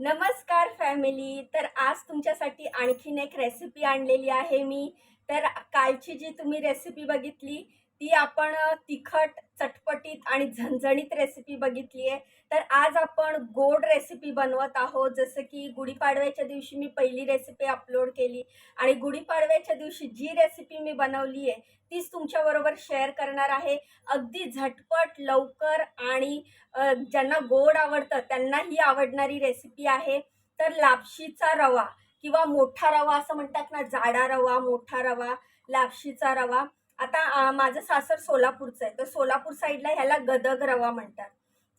नमस्कार फॅमिली. तर आज तुमच्यासाठी आणखीन एक रेसिपी आणलेली आहे मी. तर कालची जी तुम्ही रेसिपी बघितली ती आपण तिखट, चटपटीत आणि झणझणीत रेसिपी बघितली आहे. तर आज आपण गोड रेसिपी बनवत आहोत. जसं की गुढीपाडव्याच्या दिवशी मी पहिली रेसिपी अपलोड केली आणि गुढीपाडव्याच्या दिवशी जी रेसिपी मी बनवली आहे तीच तुमच्याबरोबर शेअर करणार आहे. अगदी झटपट, लवकर आणि ज्यांना गोड आवडतं त्यांना ही आवडणारी रेसिपी आहे. तर लापशीचा रवा किंवा मोठा रवा असं म्हणतात ना, जाडा रवा, मोठा रवा, लापशीचा रवा. आता माझं सासर सोलापूरचं आहे, तर सोलापूर साईडला ह्याला गदग रवा म्हणतात.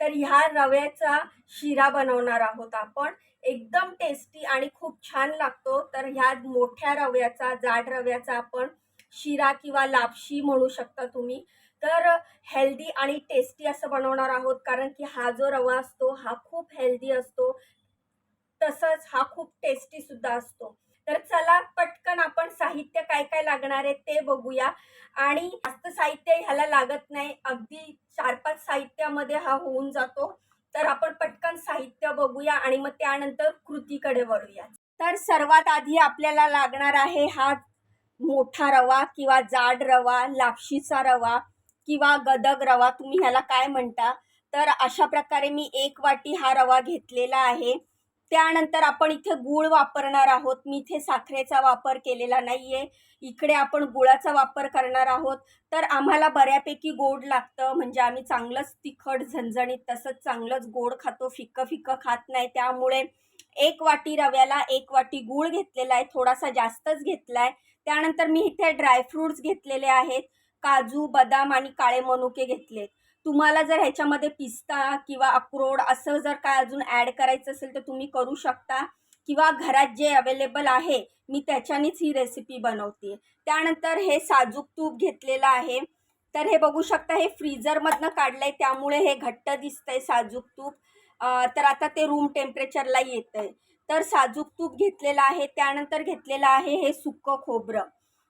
तर ह्या रव्याचा शिरा बनवणार आहोत आपण. एकदम टेस्टी आणि खूप छान लागतो. तर ह्या मोठ्या रव्याचा, जाड रव्याचा आपण शिरा किंवा लापशी म्हणू शकता तुम्ही. तर हेल्दी आणि टेस्टी असं बनवणार आहोत, कारण की हा जो रवा असतो हा खूप हेल्दी असतो, तसंच हा खूप टेस्टी सुद्धा असतो. तर चला पटकन आपण साहित्य काय काय लागणार आहे ते बघूया. आणि जास्त साहित्य ह्याला लागत नाही, अगदी 4-5 साहित्यामध्ये हा होऊन जातो. तर आपण पटकन साहित्य बघूया आणि मग त्यानंतर कृतीकडे वळूया. तर सर्वात आधी आपल्याला लागणार आहे हा मोठा रवा किंवा जाड रवा, लापशीचा रवा किंवा गदग रवा, तुम्ही ह्याला काय म्हणता. तर अशा प्रकारे मी 1 वाटी हा रवा घेतलेला आहे. त्यानंतर आपण इथे गूळ वापरणार आहोत. मी इथे साखरेचा वापर केलेला नाहीये. इकडे आपण गुळाचा वापर करणार आहोत. तर आम्हाला बऱ्यापैकी गोड लागतं, म्हणजे आम्ही चांगलंच तिखट, झणझणीत, तसंच चांगलंच गोड खातो, फिक्कं फिक्कं खात नाही. त्यामुळे 1 वाटी रव्याला 1 वाटी गूळ घेतलेला आहे, थोडासा जास्तच घेतलाय. त्यानंतर मी इथे ड्रायफ्रुट्स घेतलेले आहेत, काजू, बदाम आणि काळे मनुके घेतलेत. तुम्हाला जर ह्याच्यामध्ये पिस्ता किंवा अक्रोड असं जर काय अजून ॲड करायचं असेल तर तुम्ही करू शकता, किंवा घरात जे अवेलेबल आहे मी त्याच्यानेच ही रेसिपी बनवते. त्यानंतर हे साजूक तूप घेतलेलं आहे. तर हे बघू शकता, हे फ्रीजरमधनं काढलंय त्यामुळे हे घट्ट दिसतंय साजूक तूप. तर आता ते रूम टेम्परेचरला येतंय. तर साजूक तूप घेतलेलं आहे. त्यानंतर घेतलेलं आहे हे सुक्कं खोबरं.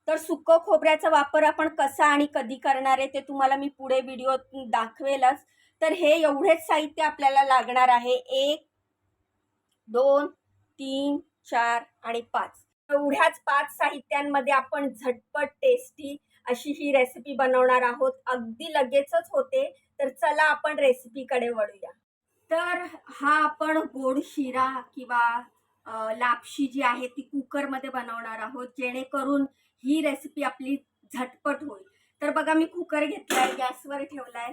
तर सुक्कं खोबऱ्याचा वापर आपण कसा आणि कधी करणार आहे ते तुम्हाला मी पुढे व्हिडिओत दाखवेलच. तर हे एवढेच साहित्य आपल्याला लागणार आहे. 1, 2, 3, 4 आणि 5. एवढ्याच 5 साहित्यांमध्ये आपण झटपट टेस्टी अशी ही रेसिपी बनवणार आहोत. अगदी लगेचच होते. तर चला आपण रेसिपीकडे वळूया. तर हा आपण गोड शिरा किंवा लापशी जी आहे ती कुकरमध्ये बनवणार आहोत, जेणेकरून ही रेसिपी आपली झटपट होईल. तर बघा, मी कुकर घेतलाय, गॅसवर ठेवलाय,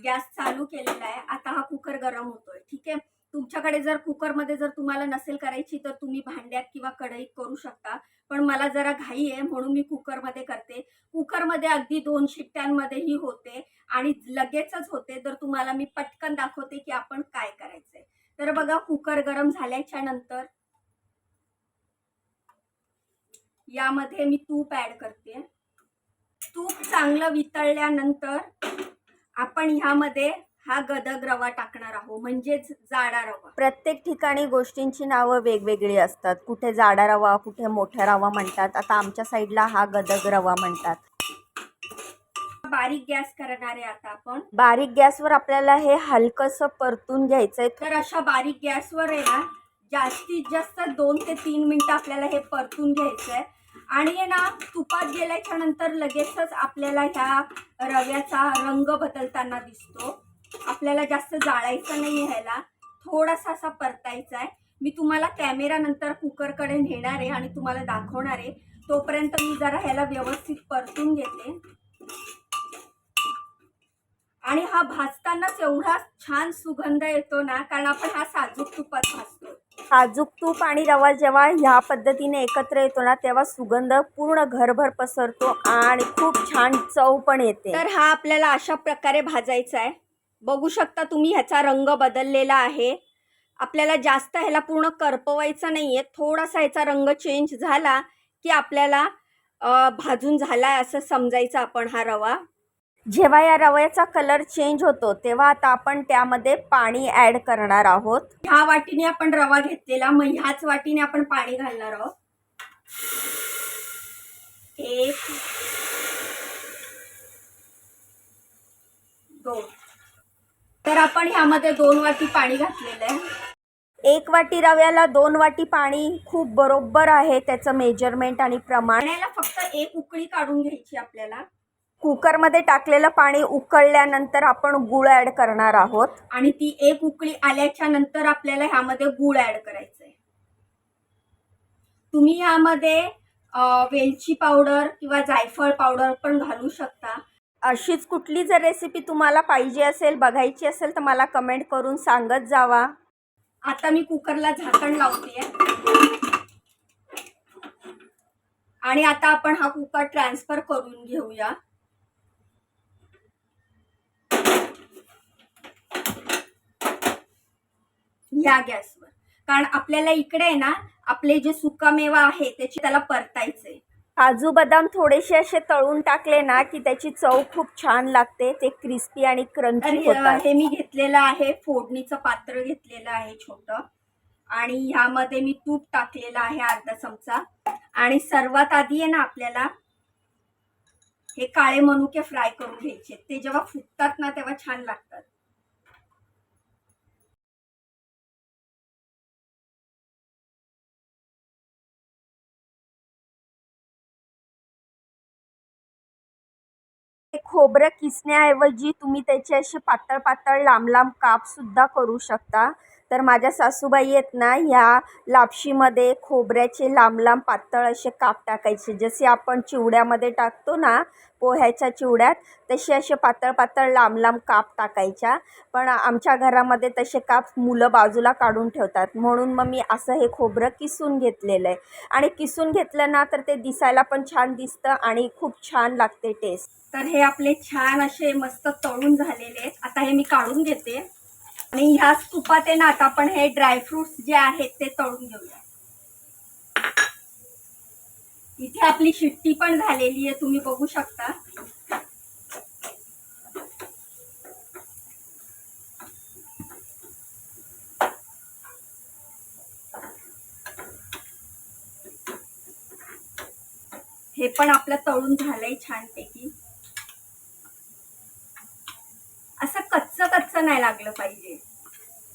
गॅस चालू केलेला आहे. आता हा कुकर गरम होतोय. ठीक आहे. तुमच्याकडे जर कुकरमध्ये जर तुम्हाला नसेल करायची तर तुम्ही भांड्यात किंवा कढईत करू शकता, पण मला जरा घाई आहे म्हणून मी कुकरमध्ये करते. कुकरमध्ये अगदी 2 शिट्ट्यांमध्येही होते आणि लगेचच होते. तर तुम्हाला मी पटकन दाखवते की आपण काय करायचंय. तर बघा, कुकर गरम झाल्याच्या नंतर यामध्ये मी तूप ऍड करते. तूप चांगलं वितळल्यानंतर आपण ह्यामध्ये हा गदग रवा टाकणार आहोत, म्हणजेच जाडा रवा. प्रत्येक ठिकाणी गोष्टींची नावं वेगवेगळी असतात. कुठे जाडा रवा, कुठे मोठ्या रवा म्हणतात. आता आमच्या साईडला हा गदग रवा म्हणतात. बारीक गॅस करणार आहे आता आपण. बारीक गॅसवर आपल्याला हे हलकंसं परतून घ्यायचंय. तर अशा बारीक गॅसवर आहे ना, जास्तीत जास्त 2 ते 3 मिनिटं आपल्याला हे परतून घ्यायचंय. आणि आहे ना, तुपात गेल्याच्या नंतर लगेचच आपल्याला ह्या रव्याचा रंग बदलताना दिसतो. आपल्याला जास्त जाळायचं नाही, ह्याला थोडासा असा परतायचा आहे. मी तुम्हाला कॅमेरा नंतर कुकरकडे नेणार आहे आणि तुम्हाला दाखवणार आहे. तोपर्यंत मी जरा ह्याला व्यवस्थित परतून घेते. आणि हा भाजतानाच एवढा छान सुगंध येतो ना, कारण आपण हा साजूक तुपात भाजतो. साजूक तूप आणि रवा जेव्हा ह्या पद्धतीने एकत्र येतो ना, तेव्हा सुगंध पूर्ण घरभर पसरतो आणि खूप छान चव पण येते. तर हा आपल्याला अशा प्रकारे भाजायचा आहे. बघू शकता तुम्ही, ह्याचा रंग बदललेला आहे. आपल्याला जास्त ह्याला पूर्ण करपवायचा नाहीये. थोडासा ह्याचा रंग चेंज झाला की आपल्याला भाजून झालाय असं समजायचं आपण हा रवा. जेव्हा या रव्याचा कलर चेंज होतो तेव्हा आता आपण त्यामध्ये पाणी ऍड करणार आहोत. ह्या वाटीने आपण रवा घेतलेला, मग ह्याच वाटीने आपण पाणी घालणार आहोत. 1, 2. तर आपण ह्यामध्ये 2 वाटी पाणी घातलेलं आहे. 1 वाटी रव्याला 2 वाटी पाणी खूप बरोबर आहे त्याचं मेजरमेंट आणि प्रमाण. पाण्याला फक्त 1 उकळी काढून घ्यायची आपल्याला. कुकरमध्ये टाकलेलं पाणी उकळल्यानंतर आपण गूळ ॲड करणार आहोत आणि ती 1 उकळी आल्याच्या नंतर आपल्याला ह्यामध्ये गूळ ॲड करायचं आहे. तुम्ही ह्यामध्ये वेलची पावडर किंवा जायफळ पावडर पण घालू शकता. अशीच कुठली जर रेसिपी तुम्हाला पाहिजे असेल, बघायची असेल तर मला कमेंट करून सांगत जावा. आता मी कुकरला झाकण लावते आणि आता आपण हा कुकर ट्रान्सफर करून घेऊया. या गॅसवर, कारण आपल्याला इकडे आहे ना आपले जे सुकामेवा आहे त्याला परतायचे. काजू बदाम थोडेसे असे तळून टाकले ना की त्याची चव खूप छान लागते, ते क्रिस्पी आणि क्रंची होतात. हे मी घेतलेलं आहे, फोडणीचं पात्र घेतलेलं आहे छोटं, आणि ह्यामध्ये मी तूप टाकलेलं आहे अर्धा चमचा. आणि सर्वात आधी आहे ना आपल्याला हे काळे मनुके फ्राय करून घ्यायचे. ते जेव्हा फुटतात ना तेव्हा छान लागतात. खोबरं किसण्याऐवजी तुम्ही त्याचे असे पातळ पातळ लांब लांब काप सुद्धा करू शकता. तर माझ्या सासूबाई आहेत ना, ह्या लापशीमध्ये खोबऱ्याचे लांब लांब पातळ असे काप टाकायचे. जसे आपण चिवड्यामध्ये टाकतो ना पोह्याच्या चिवड्यात, तसे असे पातळ पातळ लांब लांब काप टाकायच्या. पण आमच्या घरामध्ये तसे काप मुलं बाजूला काढून ठेवतात, म्हणून मग मी असं हे खोबरं किसून घेतलेलं आहे. आणि किसून घेतलं ना तर ते दिसायला पण छान दिसतं आणि खूप छान लागते टेस्ट. तर हे आपले छान असे मस्त तळून झालेले आहेत. आता हे मी काढून घेते आणि ह्याच तुपात आहे ना आता आपण हे ड्रायफ्रुट्स जे आहेत ते तळून घेऊया. इथे आपली शिट्टी पण झालेली आहे, तुम्ही बघू शकता. हे पण आपलं तळून झालंय छानपैकी. असं कच्चं नाही लागलं पाहिजे.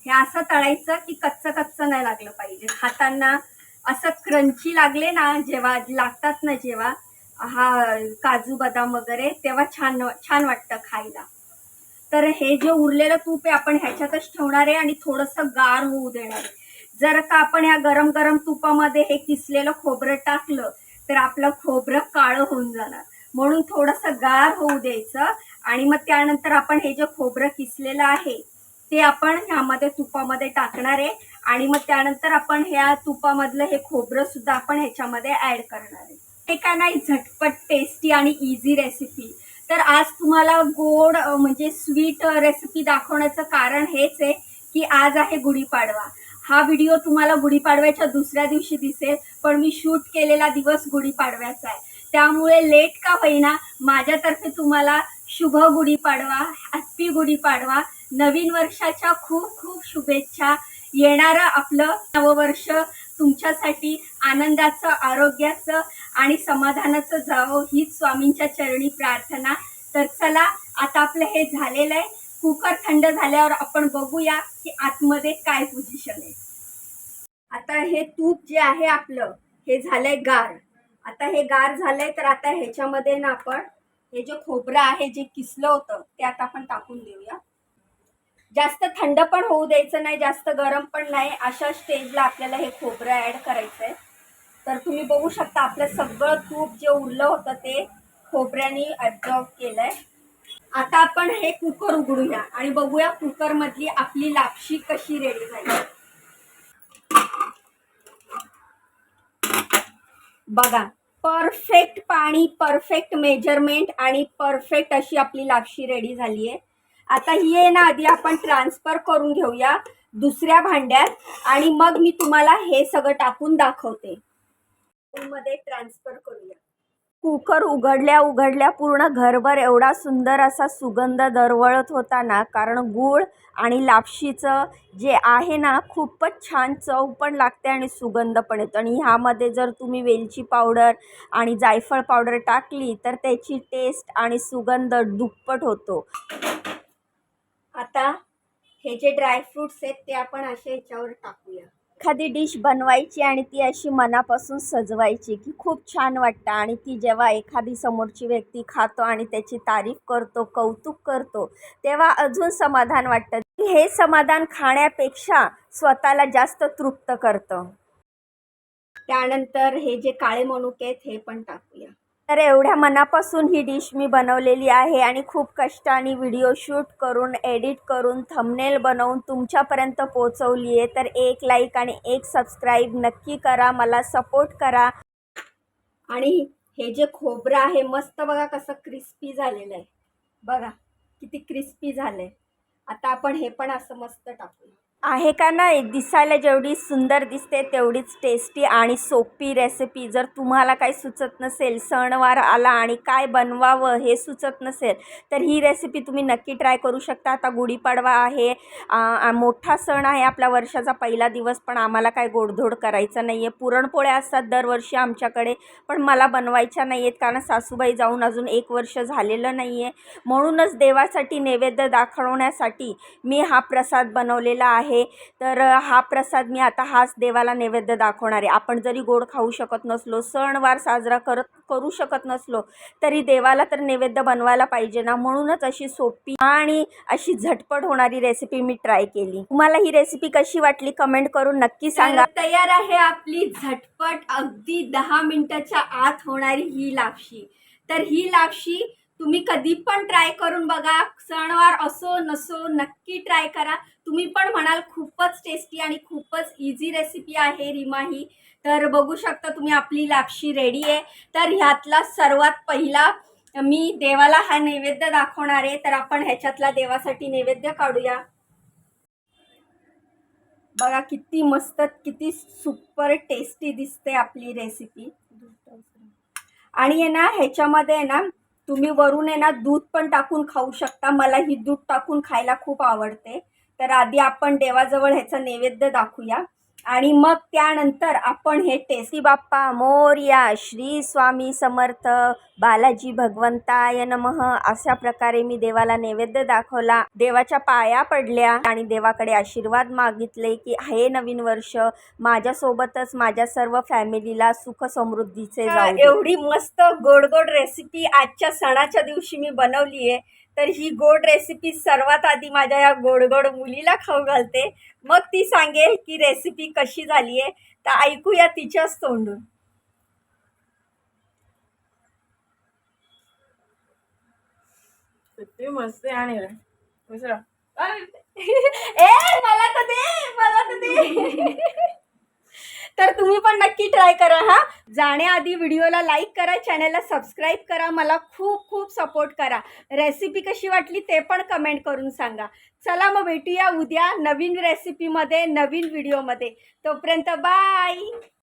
हे असं तळायचं की कच्चं नाही लागलं पाहिजे. खाताना असं क्रंची लागले ना, जेव्हा लागतात ना, जेव्हा हा काजू बदाम वगैरे, तेव्हा छान छान वाटतं खायला. तर हे जे उरलेलं तूप आहे आपण ह्याच्यातच ठेवणार आहे आणि थोडंसं गार होऊ देणार आहे. जर का आपण या गरम गरम तुपामध्ये हे किसलेलं खोबरं टाकलं तर आपलं खोबरं काळं होऊन जाणार. म्हणून थोडंसं गार होऊ द्यायचं आणि मग त्यानंतर आपण हे जे खोबरं किसलेलं आहे ते आपण ह्यामध्ये तुपामध्ये टाकणार आहे आणि मग त्यानंतर आपण ह्या तुपामधलं हे खोबरं सुद्धा आपण ह्याच्यामध्ये ऍड करणार आहे. हे काय नाही, झटपट टेस्टी आणि इझी रेसिपी. तर आज तुम्हाला गोड म्हणजे स्वीट रेसिपी दाखवण्याचं कारण हेच आहे की आज आहे गुढीपाडवा. हा व्हिडिओ तुम्हाला गुढीपाडव्याच्या दुसऱ्या दिवशी दिसेल, पण मी शूट केलेला दिवस गुढीपाडव्याचा आहे. त्यामुळे लेट का होईना माझ्यातर्फे तुम्हाला शुभ गुढीपाडवा, हॅप्पी गुढीपाडवा. नवीन वर्षाच्या खूप खूप शुभेच्छा. येणारं आपलं नववर्ष तुमच्यासाठी आनंदाचं, आरोग्याचं आणि समाधानाचं जावं हीच स्वामींच्या चरणी प्रार्थना. तर चला, आता आपलं हे झालेलं आहे. कुकर थंड झाल्यावर आपण बघूया की आतमध्ये काय पोझिशन आहे. आता हे तूप जे आहे आपलं हे झालंय गार. आता हे गार झालंय तर आता ह्याच्यामध्ये ना आपण हे जे खोबरं आहे जे किसलं होतं ते आता आपण टाकून देऊया. जास्त थंड पण होऊ द्यायचं नाही, जास्त गरम पण नाही. अशा स्टेजला आपल्याला हे खोबरं ऍड करायचंय. तर तुम्ही बघू शकता आपलं सगळं तूप जे उरलं होतं ते खोबऱ्याने ॲब्झॉर्ब केलंय. आता आपण हे कुकर उघडूया आणि बघूया कुकर मधली आपली लापशी कशी रेडी झाली. बघा, परफेक्ट पाणी, परफेक्ट मेजरमेंट आणि परफेक्ट अशी आपली लापशी रेडी झाली आहे. आता ही आहे ना आधी आपण ट्रान्सफर करून घेऊया दुसऱ्या भांड्यात आणि मग मी तुम्हाला हे सगळं टाकून दाखवते. मध्ये ट्रान्सफर करूया. कुकर उघडल्या उघडल्या पूर्ण घरभर एवढा सुंदर असा सुगंध दरवळत होता ना, कारण गूळ आणि लापशीचं जे आहे ना खूपच छान चव पण लागते आणि सुगंध पण येतो. आणि ह्यामध्ये जर तुम्ही वेलची पावडर आणि जायफळ पावडर टाकली तर त्याची टेस्ट आणि सुगंध दुप्पट होतो. आता हे जे ड्रायफ्रुट्स आहेत ते आपण असे याच्यावर टाकूया. एखादी डिश बनवायची आणि ती अशी मनापासून सजवायची की खूप छान वाटतं, आणि ती जेव्हा एखादी समोरची व्यक्ती खातो आणि त्याची तारीफ करतो, कौतुक करतो, तेव्हा अजून समाधान वाटतं. हे समाधान खाण्यापेक्षा स्वतःला जास्त तृप्त करतं. त्यानंतर हे जे काळे मनुके आहेत हे पण टाकूया. तर एवढ्या मनापासून ही डिश मी बनवलेली आहे आणि खूप कष्टाने व्हिडिओ शूट करून, एडिट करून, थंबनेल बनवून तुमच्यापर्यंत पोहोचवली आहे. तर एक लाईक आणि एक सबस्क्राईब नक्की करा, मला सपोर्ट करा. आणि हे जे खोबरं आहे मस्त बघा कसं क्रिस्पी झालेलं आहे. बघा किती क्रिस्पी झालंय. आता आपण हे पण असं मस्त टाकूया. आहे का नाही, दिसायला जेवढी सुंदर दिसते तेवढीच टेस्टी आणि सोपी रेसिपी. जर तुम्हाला काही सुचत नसेल, सणवार आला आणि काय बनवावं हे सुचत नसेल, तर ही रेसिपी तुम्ही नक्की ट्राय करू शकता. आता गुढीपाडवा आहे, मोठा सण आहे आपला, वर्षाचा पहिला दिवस, पण आम्हाला काय गोडधोड करायचं नाही आहे. पुरणपोळ्या असतात दरवर्षी आमच्याकडे, पण मला बनवायच्या नाही आहेत कारण सासूबाई जाऊन अजून 1 वर्ष झालेलं नाही आहे. म्हणूनच देवासाठी नैवेद्य दाखवण्यासाठी मी हा प्रसाद बनवलेला आहे. तर हा प्रसाद मी आता हाच देवाला नैवेद्य दाखवणार आहे. आपण जरी गोड खाऊ शकत नसलो, सणवार साजरा करू शकत नसलो, तरी देवाला तर नैवेद्य बनवायला पाहिजे ना. म्हणूनच अशी सोपी आणि अशी झटपट होणारी रेसिपी मी ट्राय केली. तुम्हाला ही रेसिपी कशी वाटली कमेंट करून नक्की सांगा. तयार आहे आपली झटपट अगदी 10 मिनिटाच्या आत होणारी ही लापशी. तर ही लापशी तुम्ही कधी पण ट्राय करून बघा. सणवार असो नसो नक्की ट्राय करा. तुम्ही पण म्हणाल खूपच टेस्टी आणि खूपच इझी रेसिपी आहे रीमा ही. तर बघू शकता तुम्ही आपली लापशी रेडी आहे. तर ह्यातला सर्वात पहिला मी देवाला हा नैवेद्य दाखवणार आहे. तर आपण ह्याच्यातला देवासाठी नैवेद्य काढूया. बघा किती मस्त, किती सुपर टेस्टी दिसते आपली रेसिपी. आणि आहे ना ह्याच्यामध्ये आहे ना तुम्ही वरून आहे ना दूध पण टाकून खाऊ शकता. मला ही दूध टाकून खायला खूप आवडते. तर आधी आपण देवाजवळ ह्याचा नैवेद्य दाखवूया आणि मग त्यानंतर आपण हे टेस्टी बाप्पा मोरया, श्री स्वामी समर्थ, बालाजी भगवंताय नमः अशा प्रकारे मी देवाला नैवेद्य दाखवला, देवाच्या पाया पडल्या आणि देवाकडे आशीर्वाद मागितले की हे नवीन वर्ष माझ्यासोबतच माझ्या सर्व फॅमिलीला सुख समृद्धीचे जाऊ दे. एवढी मस्त गोड गोड रेसिपी आजच्या सणाच्या दिवशी मी बनवली आहे. तर ही गोड रेसिपी सर्वात आधी माझ्या या गोड गोड मुलीला खाऊ घालते, मग ती सांगेल की रेसिपी कशी झाली आहे. तर ऐकूया तिच्याच तोंडून. किती मस्त आहे आणि दुसरं ए मला तर दे, मला तर दे. तर तुम्ही पण नक्की ट्राय करा हा. जाण्याआधी व्हिडिओला लाईक करा, चॅनलला सबस्क्राईब करा, मला खूप खूप सपोर्ट करा. रेसिपी कशी वाटली ते पण कमेंट करून सांगा. चला मग भेटूया उद्या नवीन रेसिपीमध्ये, नवीन व्हिडिओमध्ये. तोपर्यंत बाय.